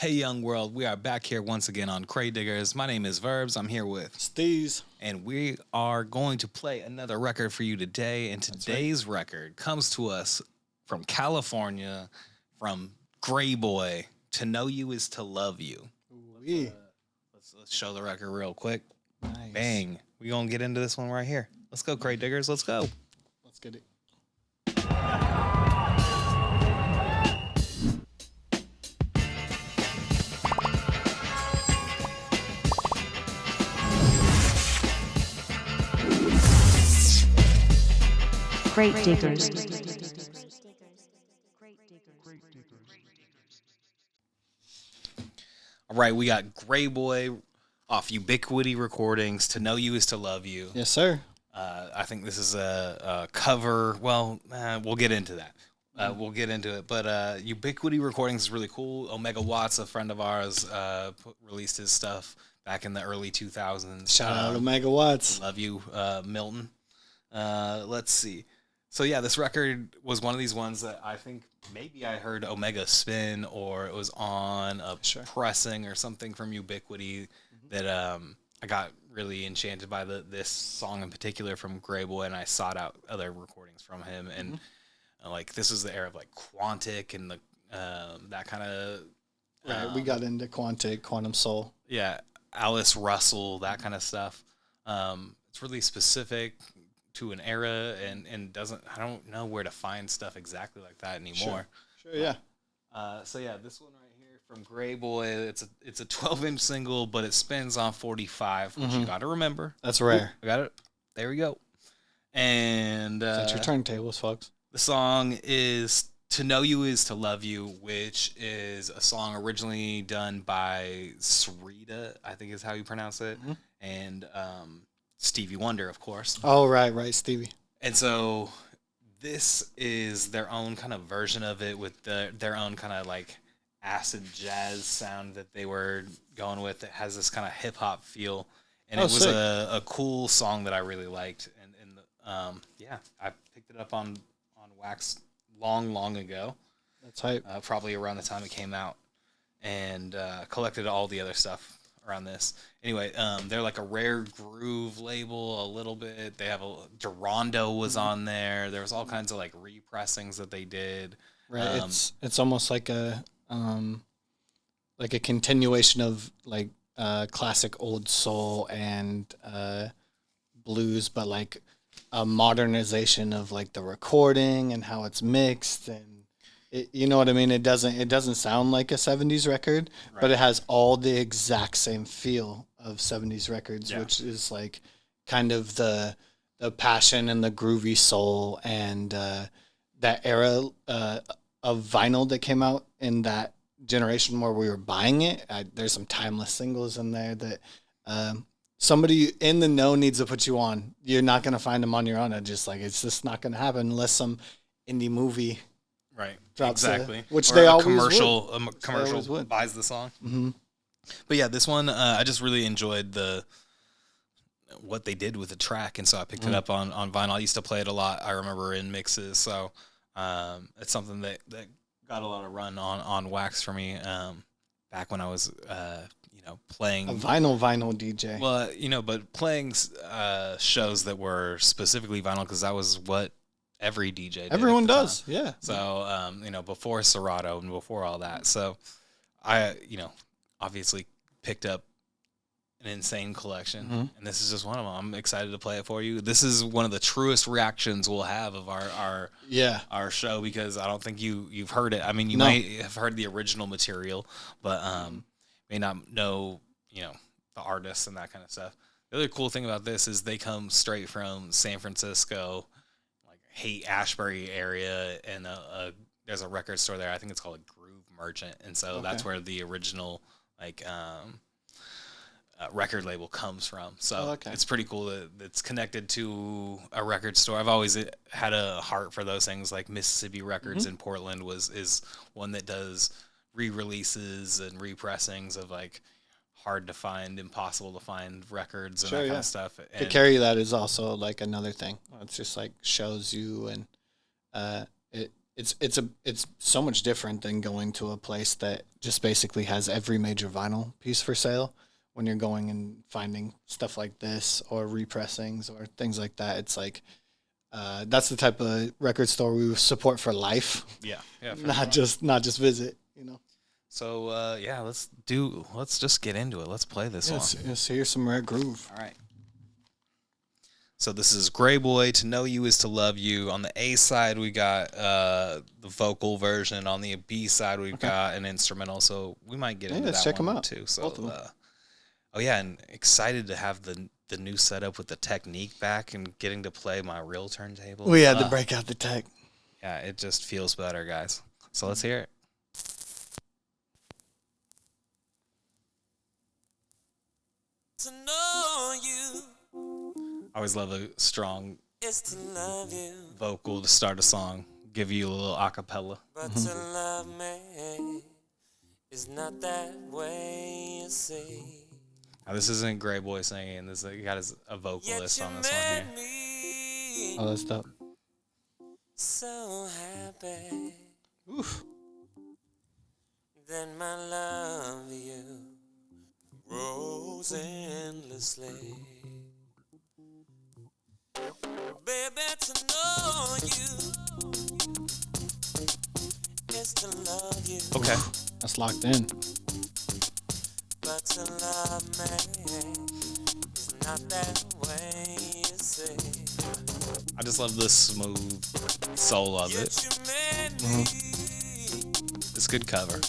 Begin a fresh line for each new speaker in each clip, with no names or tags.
Hey, young world, we are back here once again on Crate Diggers. My name is Verbz. I'm here with
Steez.
and we are going to play another record for you today. And today's record comes to us from California, from Greyboy. To Know You Is to Love You. Let's show the record real quick.
Nice.
Bang. We're going to get into this one right here. Let's go, Crate Diggers. Let's go.
Let's get it.
Crate Diggers.
All right, we got Greyboy off Ubiquity Recordings. To Know You Is to Love You.
Yes, sir.
I think this is a cover. Well, we'll get into that. We'll get into it. But Ubiquity Recordings is really cool. Omega Watts, a friend of ours, released his stuff back in the early 2000s.
Shout out Omega Watts.
Love you, Milton. Let's see. So, yeah, this record was one of these ones that I think maybe I heard Omega spin, or it was on a pressing or something from Ubiquity that I got really enchanted by this song in particular from Greyboy, and I sought out other recordings from him. And like this was the era of like Quantic and the that kind of
Right, we got into Quantic, Quantum Soul.
Yeah, Alice Russell, that kind of stuff. It's really specific to an era, and doesn't, I don't know where to find stuff exactly like that anymore.
Sure, yeah.
So yeah, this one right here from Greyboy, it's a 12-inch single, but it spins on 45, which you got to remember.
That's rare.
I got it. There we go. And
That's your turntables, folks.
The song is To Know You Is to Love You, which is a song originally done by Syreeta, I think is how you pronounce it, and Stevie Wonder, of course.
Oh, right, Stevie.
And so this is their own kind of version of it with their own kind of like acid jazz sound that they were going with. It has this kind of hip hop feel, and it was a cool song that I really liked. And yeah, I picked it up on Wax long ago.
That's hype.
Probably around the time it came out, and collected all the other stuff around this. Anyway, they're like a rare groove label a little bit. They have Durando was on there. There was all kinds of like repressings that they did.
Right. It's almost like a continuation of like classic old soul and blues, but like a modernization of like the recording and how it's mixed, and you know what I mean? It doesn't sound like a 70s record, but it has all the exact same feel of 70s records, which is like kind of the passion and the groovy soul and that era of vinyl that came out in that generation where we were buying it. There's some timeless singles in there that somebody in the know needs to put you on. You're not going to find them on your own. It's just not going to happen unless some indie movie drops
exactly.
Which
or
they
a
always
commercial,
would.
A commercial buys the song. Mm-hmm. But yeah, this one, I just really enjoyed what they did with the track, and so I picked it up on vinyl. I used to play it a lot, I remember, in mixes, so it's something that got a lot of run on Wax for me back when I was playing
a vinyl DJ.
Well, but playing shows that were specifically vinyl, because that was what every DJ did.
Everyone does, yeah.
So before Serato and before all that, so I obviously picked up an insane collection, and this is just one of them. I'm excited to play it for you. This is one of the truest reactions we'll have of our show, because I don't think you've heard it. I mean, you might have heard the original material, but may not know the artists and that kind of stuff. The other cool thing about this is they come straight from San Francisco, like Haight-Ashbury area, and there's a record store there. I think it's called a Groove Merchant, and so that's where the original record label comes from. So it's pretty cool that it's connected to a record store. I've always had a heart for those things. Like Mississippi Records in Portland is one that does re-releases and repressings of like hard to find, impossible to find records and that kind of stuff. And
to carry that is also like another thing. It's just like shows you, and it's so much different than going to a place that just basically has every major vinyl piece for sale. When you're going and finding stuff like this or repressings or things like that, it's like that's the type of record store we support for life.
Yeah, yeah.
Not just visit. You know.
So yeah, let's just get into it. Let's play this one.
Let's hear some Rare Groove.
All right. So this is Greyboy, To Know You Is To Love You. On the A side, we got the vocal version. On the B side, we've got an instrumental. So we might get into
let's
that
check them
one
out.
too. So, oh yeah, and excited to have the new setup with the Technique back and getting to play my real turntable.
We had to break out the tech.
Yeah, it just feels better, guys. So let's hear it.
To know you
I always love a strong
is to love you,
vocal to start a song. Give you a little acapella.
but to love me is not that way, you see.
Now, this isn't Greyboy singing. This he got a vocalist on this one here.
Me
Oh, that's dope.
so happy,
Oof.
then my love you grows endlessly. Baby, to know you is to love you,
Okay.
That's locked in.
but to love me is not that way, you see.
I just love the smooth soul of
Yet
it.
you made me
It's good cover.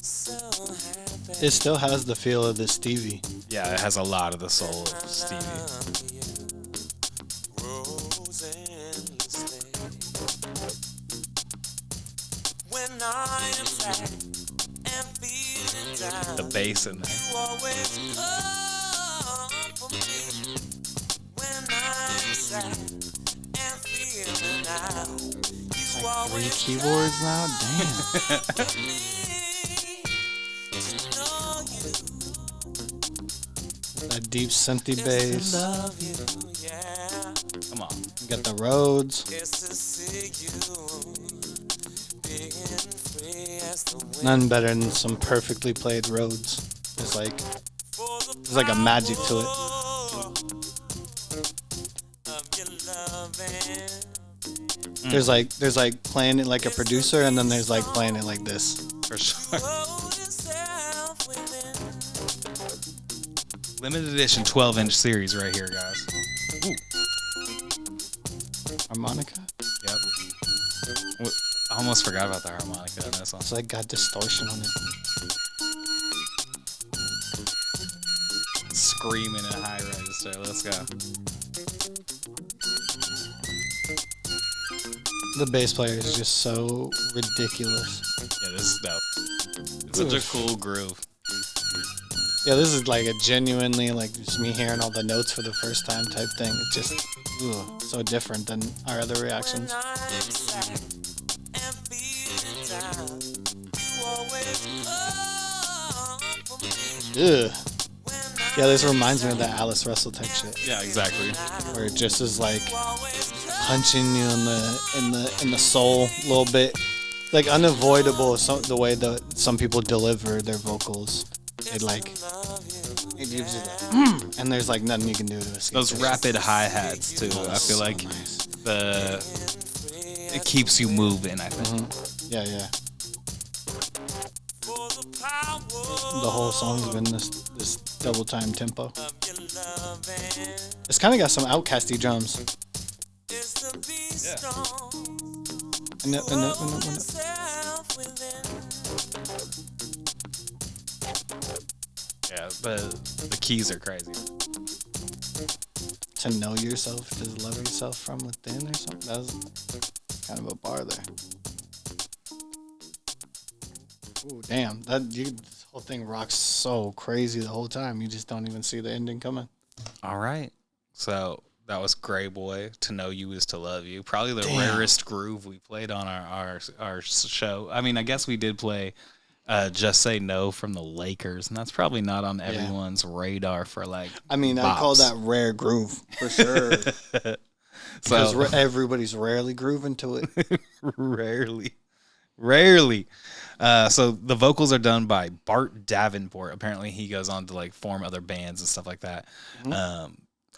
so happy.
It still has the feel of the Stevie.
Yeah, it has a lot of the soul of Stevie.
Love you grows endlessly. When I am sad and feeling down,
The bass in there.
you always come for me. When I'm sad and feeling down, you
Three
always
keyboards now? Damn.
for me. To know you,
That deep synthy
is
bass.
to love you, yeah.
Come on.
You got the Rhodes.
Is to see you big and free as the wind.
None better than some perfectly played Rhodes. It's like
For the
there's like a magic to it.
power of your loving.
There's like playing it like a producer, and then there's like playing it like this.
For sure.
Hold yourself within.
Limited edition 12-inch series right here, guys. Ooh.
Harmonica.
Yep. I almost forgot about the harmonica in this one.
It's like got distortion on it.
Screaming in high register. Let's go.
The bass player is just so ridiculous.
Yeah, this is dope. It's such a cool groove.
Yeah, this is like a genuinely like just me hearing all the notes for the first time type thing. It's just so different than our other reactions.
When I'm sad and feeling down, you always come for me.
Ugh. Yeah, this reminds me of that Alice Russell type shit,
Yeah, exactly.
where it just is like punching you in the soul a little bit, like unavoidable. The way that some people deliver their vocals, it gives you that, and there's like nothing you can do to escape
Those
it.
rapid hi-hats too. I feel
So
like
nice.
it keeps you moving, I think.
Yeah.
For the power
The whole song's been this double time tempo.
of your loving.
It's kind of got some outcasty drums.
Is to be strong.
And
Hold yourself within.
Yeah, but the keys are crazy.
to know yourself, to love yourself from within or something. That was kind of a bar there. Ooh, damn. This whole thing rocks so crazy the whole time. You just don't even see the ending coming.
All right. So that was Greyboy, To Know You Is To Love You. Probably the
Damn.
rarest groove we played on our show. I mean, I guess we did play Just Say No from the Lakers, and that's probably not on everyone's radar for like
I mean, I call
bops.
that rare groove for sure. Because
So
everybody's rarely grooving to it.
rarely. So the vocals are done by Bart Davenport. Apparently, he goes on to like form other bands and stuff like that.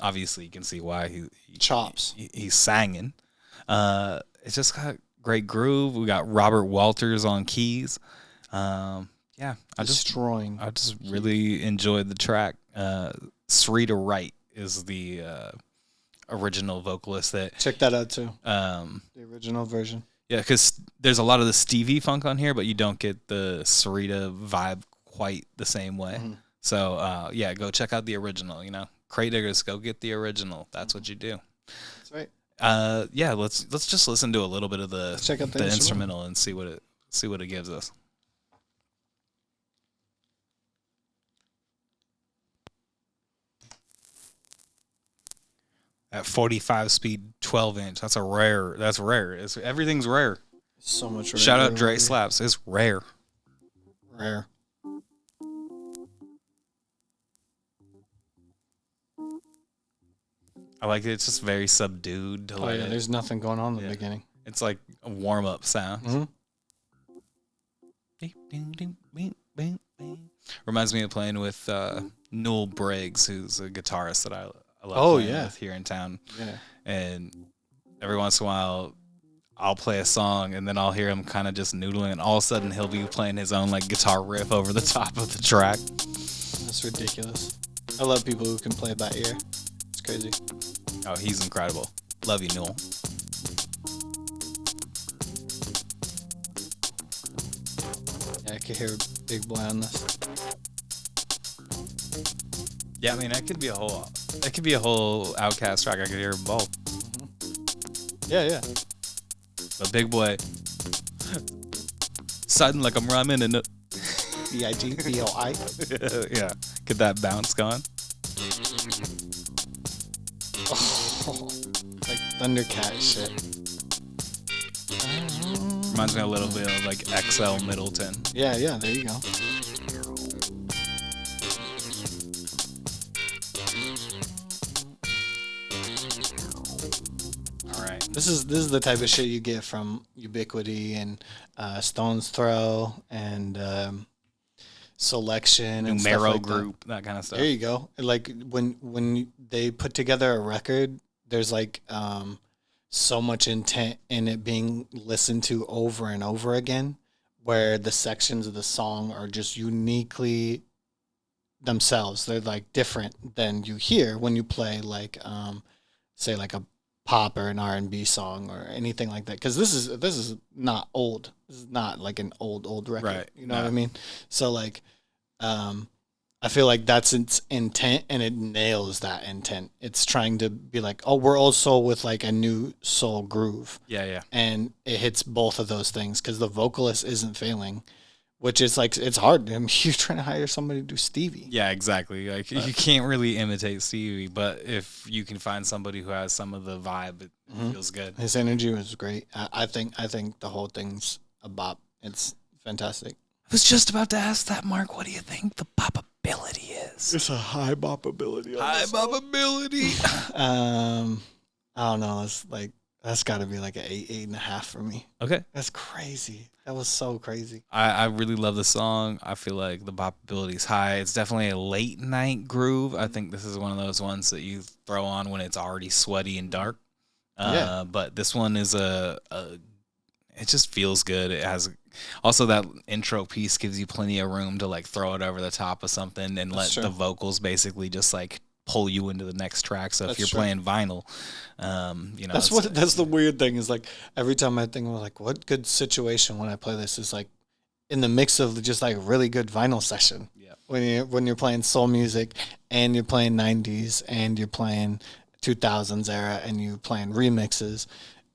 Obviously, you can see why
Chops.
he's singing. It's just got great groove. We got Robert Walters on keys. Yeah, I just really enjoyed the track. Syreeta Wright is the original vocalist that.
Check that out too. The original version.
Yeah, because there's a lot of the Stevie funk on here, but you don't get the Syreeta vibe quite the same way. So yeah, go check out the original. You know, Crate Diggers, go get the original. That's what you do.
That's right.
Yeah, let's just listen to a little bit of the
check out the
instrumental and see what it gives us. At 45 speed, 12-inch. That's rare. Everything's rare.
So much rare.
Shout out Dre Slaps. It's rare.
Rare.
I like it. It's just very subdued.
Oh yeah, there's nothing going on in the beginning.
It's like a warm-up sound. Reminds me of playing with Newell Briggs, who's a guitarist that I love playing with here in town.
Yeah.
And every once in a while, I'll play a song, and then I'll hear him kind of just noodling, and all of a sudden he'll be playing his own like guitar riff over the top of the track.
That's ridiculous. I love people who can play by ear. It's crazy.
Oh, he's incredible. Love you, Newell.
Yeah, I could hear Big Boy on this.
Yeah, I mean, that could be a whole Outkast track. I could hear them both.
Yeah.
But Big Boy, sudden like I'm rhyming and
B-I-G-B-O-I.
yeah, get that bounce going.
Oh, like Thundercat shit.
Reminds me a little bit of like XL Middleton.
Yeah, there you go. This is the type of shit you get from Ubiquity and Stone's Throw and Selection and
Numero
stuff like
Group, that kind of stuff.
There you go. Like when they put together a record, there's like so much intent in it being listened to over and over again, where the sections of the song are just uniquely themselves. They're like different than you hear when you play like say like a pop or an R&B song or anything like that, because this is not old. This is not like an old record,
right?
You know what I mean? So like I feel like that's its intent, and it nails that intent. It's trying to be like, oh, we're also with like a new soul groove,
yeah,
and it hits both of those things because the vocalist isn't failing, which is like, it's hard. I mean, you're trying to hire somebody to do Stevie.
Yeah, exactly. Like you can't really imitate Stevie, but if you can find somebody who has some of the vibe, it feels good.
His energy was great. I think the whole thing's a bop. It's fantastic.
I was just about to ask that, Mark. What do you think the bopability is?
It's a high bopability.
High bopability.
I don't know. It's like, that's got to be like an 8.5 for me.
Okay.
That's crazy. That was so crazy.
I really love the song. I feel like the bopability is high. It's definitely a late night groove. I think this is one of those ones that you throw on when it's already sweaty and dark. But this one is it just feels good. It has also that intro piece gives you plenty of room to like throw it over the top of something and let the vocals basically just like pull you into the next track. So if you're playing vinyl, you know,
that's the weird thing is like every time I think of like what good situation when I play this is like in the mix of just like really good vinyl session.
Yeah.
When you're playing soul music and you're playing 90s and you're playing 2000s era and you're playing remixes,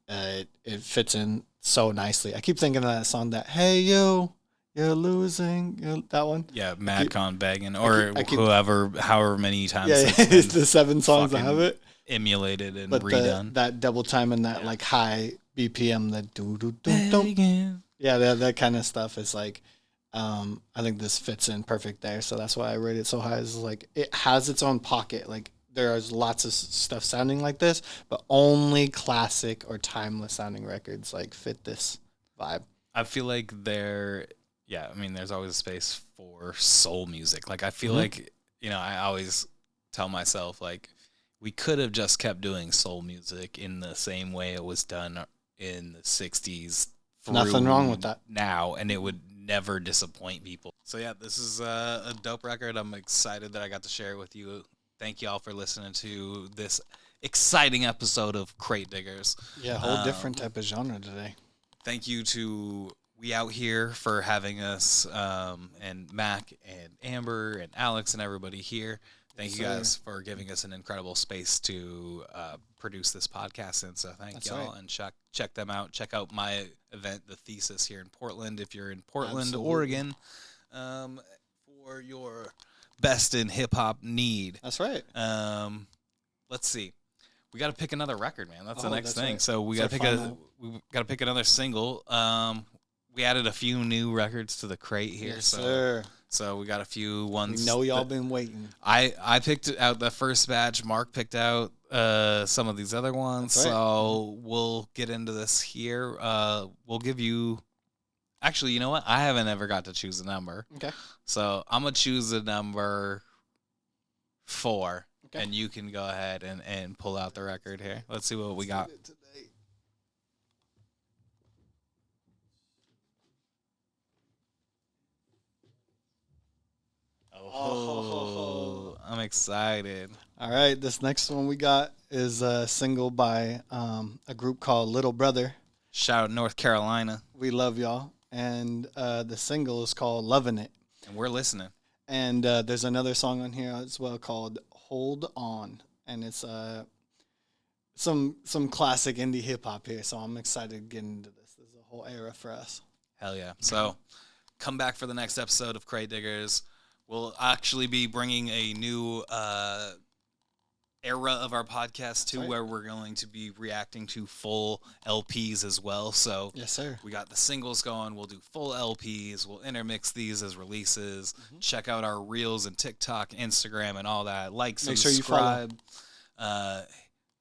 it fits in so nicely. I keep thinking of that song, that "Hey You, You're Losing," that one.
Yeah, Madcon begging or however many times.
Yeah, it's the 7 songs I have it
emulated and
but
redone.
That double time and that like high BPM, that do do do. Yeah, that kind of stuff is like, I think this fits in perfect there. So that's why I rate it so high. Is like it has its own pocket. Like there's lots of stuff sounding like this, but only classic or timeless sounding records like fit this vibe.
I feel like there's always a space for soul music. Like, I feel like, I always tell myself, like, we could have just kept doing soul music in the same way it was done in the 60s.
Nothing wrong with that.
Now, and it would never disappoint people. So, yeah, this is a dope record. I'm excited that I got to share it with you. Thank you all for listening to this exciting episode of Crate Diggers.
Yeah, a whole different type of genre today.
Thank you to We Out Here for having us, and Mac and Amber and Alex and everybody here. Thank you guys for giving us an incredible space to produce this podcast. And so thank y'all. And check them out. Check out my event, The Thesis, here in Portland. If you're in Portland, Oregon, for your best in hip hop need.
That's right.
Let's see. We got to pick another record, man. That's the next thing. Right. So we got to pick another single. We added a few new records to the crate here.
Yes, sir.
So we got a few ones.
We know y'all been waiting.
I picked out the first batch. Mark picked out some of these other ones. Right. So we'll get into this here. We'll give you. Actually, you know what? I haven't ever got to choose a number. Okay. So I'm gonna choose a number 4, and you can go ahead and pull out the record here. Let's see what we got. Oh, I'm excited.
All right, this next one we got is a single by a group called Little Brother.
Shout out North Carolina.
We love y'all. And the single is called Lovin' It.
And we're listening.
And there's another song on here as well called Hold On. And it's some classic indie hip-hop here, so I'm excited to get into this. This is a whole era for us.
Hell yeah. So come back for the next episode of Crate Diggers. We'll actually be bringing a new era of our podcast too, where we're going to be reacting to full LPs as well. So
yes, sir.
We got the singles going. We'll do full LPs. We'll intermix these as releases. Check out our reels and TikTok, Instagram, and all that. Make sure subscribe. You follow.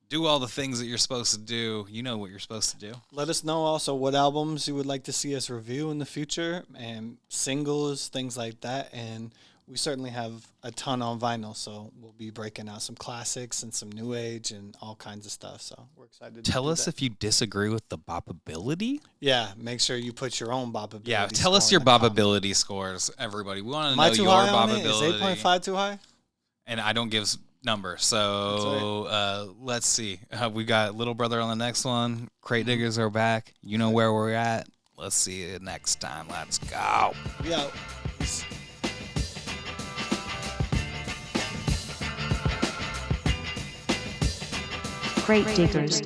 Do all the things that you're supposed to do. You know what you're supposed to do.
Let us know also what albums you would like to see us review in the future, and singles, things like that. And we certainly have a ton on vinyl, so we'll be breaking out some classics and some new age and all kinds of stuff. So we're excited to
tell us if you disagree with the boppability.
Yeah, make sure you put your own boppability.
Yeah, tell us your boppability scores, everybody. We want to know your boppability.
Is 8.5 too high?
And I don't give numbers, so let's see. We got Little Brother on the next one. Crate Diggers are back. You know where we're at. Let's see you next time. Let's go.
We out.
Crate Diggers.